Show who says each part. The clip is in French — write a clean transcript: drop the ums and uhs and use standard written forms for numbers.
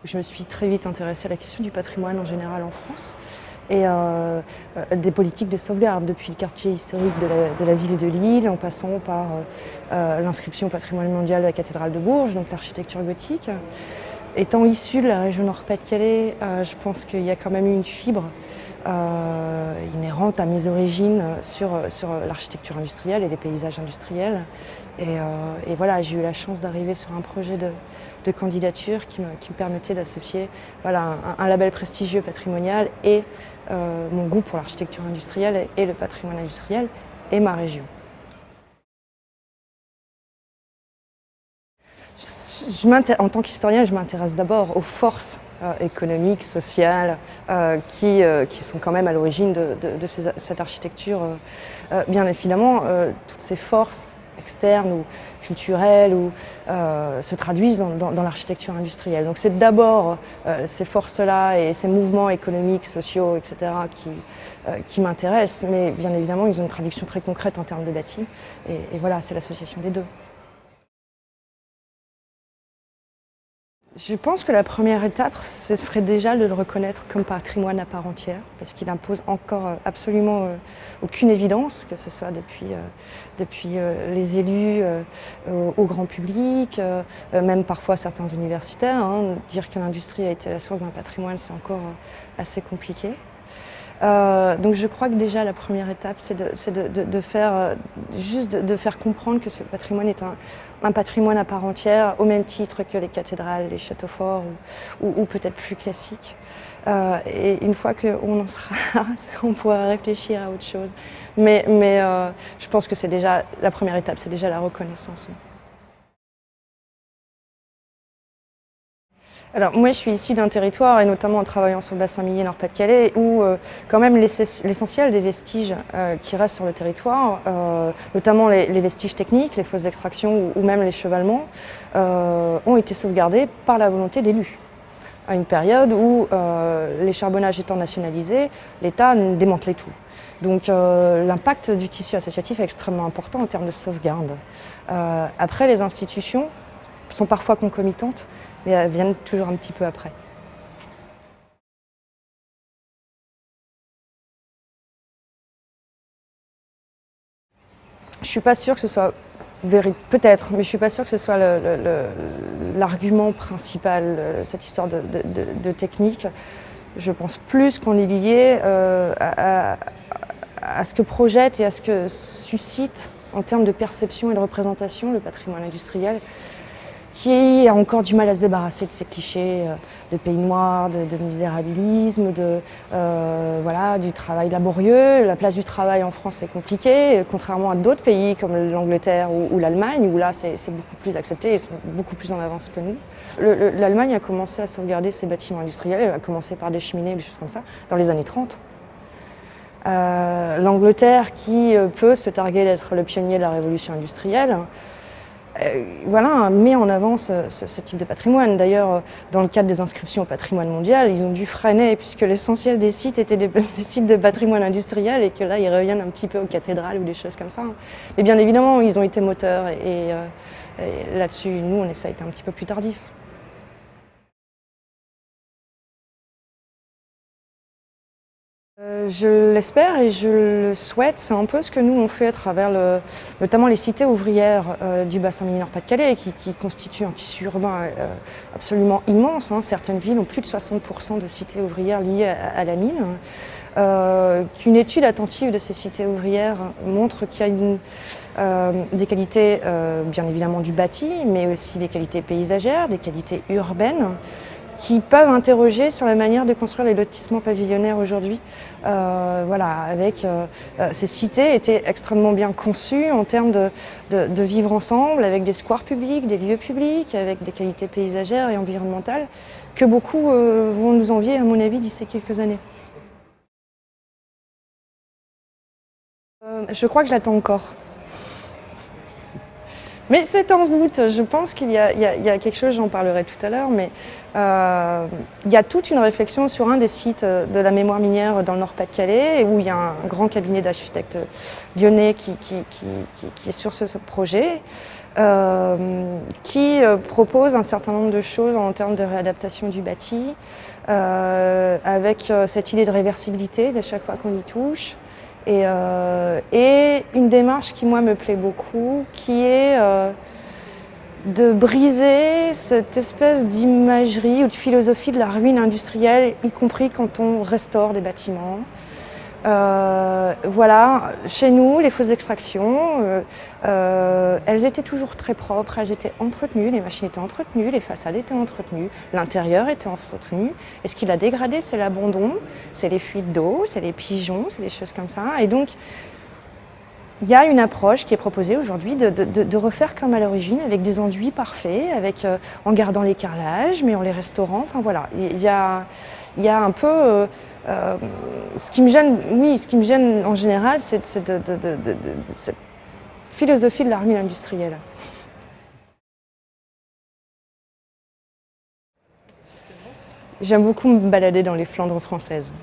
Speaker 1: Je me suis très vite intéressée à la question du patrimoine en général en France et des politiques de sauvegarde, depuis le quartier historique de la ville de Lille, en passant par l'inscription au patrimoine mondial de la cathédrale de Bourges, donc l'architecture gothique. Étant issue de la région Nord-Pas-de-Calais, je pense qu'il y a quand même eu une fibre inhérente à mes origines sur l'architecture industrielle et les paysages industriels. Et voilà, j'ai eu la chance d'arriver sur un projet de candidature qui me permettait d'associer voilà, un label prestigieux patrimonial et mon goût pour l'architecture industrielle et le patrimoine industriel et ma région. En tant qu'historienne, je m'intéresse d'abord aux forces économiques, sociales, qui sont quand même à l'origine de cette architecture. Bien évidemment, toutes ces forces externes ou culturelles se traduisent dans l'architecture industrielle. Donc c'est d'abord ces forces-là et ces mouvements économiques, sociaux, etc. qui m'intéressent, mais bien évidemment, ils ont une traduction très concrète en termes de bâti. Et voilà, c'est l'association des deux. Je pense que la première étape, ce serait déjà de le reconnaître comme patrimoine à part entière, parce qu'il impose encore absolument aucune évidence, que ce soit depuis les élus au grand public, même parfois certains universitaires. Dire que l'industrie a été la source d'un patrimoine, c'est encore assez compliqué. Donc je crois que déjà la première étape, c'est de faire comprendre que ce patrimoine est un patrimoine à part entière, au même titre que les cathédrales, les châteaux forts ou peut-être plus classiques. Et une fois qu'on en sera là, on pourra réfléchir à autre chose. Mais je pense que c'est déjà la première étape, c'est déjà la reconnaissance. Alors moi je suis issue d'un territoire, et notamment en travaillant sur le bassin minier Nord-Pas-de-Calais, où quand même l'essentiel des vestiges qui restent sur le territoire, notamment les vestiges techniques, les fosses d'extraction ou même les chevalements, ont été sauvegardés par la volonté d'élus. À une période où les charbonnages étant nationalisés, l'État démantelait tout. Donc l'impact du tissu associatif est extrêmement important en termes de sauvegarde. Après, les institutions sont parfois concomitantes, mais elles viennent toujours un petit peu après. Je ne suis pas sûre que ce soit peut-être, mais je ne suis pas sûre que ce soit l'argument principal, cette histoire de technique. Je pense plus qu'on est lié à ce que projette et à ce que suscite en termes de perception et de représentation le patrimoine industriel, qui a encore du mal à se débarrasser de ces clichés de pays noirs, de misérabilisme, voilà, du travail laborieux. La place du travail en France est compliquée, contrairement à d'autres pays comme l'Angleterre ou l'Allemagne, où là c'est beaucoup plus accepté, ils sont beaucoup plus en avance que nous. L'Allemagne a commencé à sauvegarder ses bâtiments industriels, elle a commencé par des cheminées, des choses comme ça, dans les années 30. L'Angleterre, qui peut se targuer d'être le pionnier de la révolution industrielle, voilà, met en avant ce type de patrimoine. D'ailleurs, dans le cadre des inscriptions au patrimoine mondial, ils ont dû freiner puisque l'essentiel des sites étaient des sites de patrimoine industriel et que là, ils reviennent un petit peu aux cathédrales ou des choses comme ça. Mais bien évidemment, ils ont été moteurs et là-dessus, nous, on essaie d'être un petit peu plus tardif. Je l'espère et je le souhaite. C'est un peu ce que nous on fait à travers notamment les cités ouvrières du bassin minier Nord-Pas-de-Calais qui constituent un tissu urbain absolument immense. Certaines villes ont plus de 60% de cités ouvrières liées à la mine. Qu'une étude attentive de ces cités ouvrières montre qu'il y a des qualités bien évidemment du bâti, mais aussi des qualités paysagères, des qualités urbaines, qui peuvent interroger sur la manière de construire les lotissements pavillonnaires aujourd'hui. Voilà, ces cités étaient extrêmement bien conçues en termes de vivre ensemble, avec des squares publics, des lieux publics, avec des qualités paysagères et environnementales, que beaucoup vont nous envier, à mon avis, d'ici quelques années. Je crois que je l'attends encore. Mais c'est en route. Je pense qu'il y a quelque chose, j'en parlerai tout à l'heure, mais Il y a toute une réflexion sur un des sites de la mémoire minière dans le Nord-Pas-de-Calais, où il y a un grand cabinet d'architectes lyonnais qui est sur ce projet, qui propose un certain nombre de choses en termes de réadaptation du bâti, avec cette idée de réversibilité de chaque fois qu'on y touche, et une démarche qui, moi, me plaît beaucoup, qui est de briser cette espèce d'imagerie ou de philosophie de la ruine industrielle, y compris quand on restaure des bâtiments. Voilà, chez nous, les fosses d'extraction, elles étaient toujours très propres, elles étaient entretenues, les machines étaient entretenues, les façades étaient entretenues, l'intérieur était entretenu. Et ce qui l'a dégradé, c'est l'abandon, c'est les fuites d'eau, c'est les pigeons, c'est des choses comme ça. Et donc, il y a une approche qui est proposée aujourd'hui de refaire comme à l'origine, avec des enduits parfaits, en gardant les carrelages, mais en les restaurant. Enfin voilà, il y a un peu ce qui me gêne en général, c'est cette philosophie de la ruine industrielle. J'aime beaucoup me balader dans les Flandres françaises.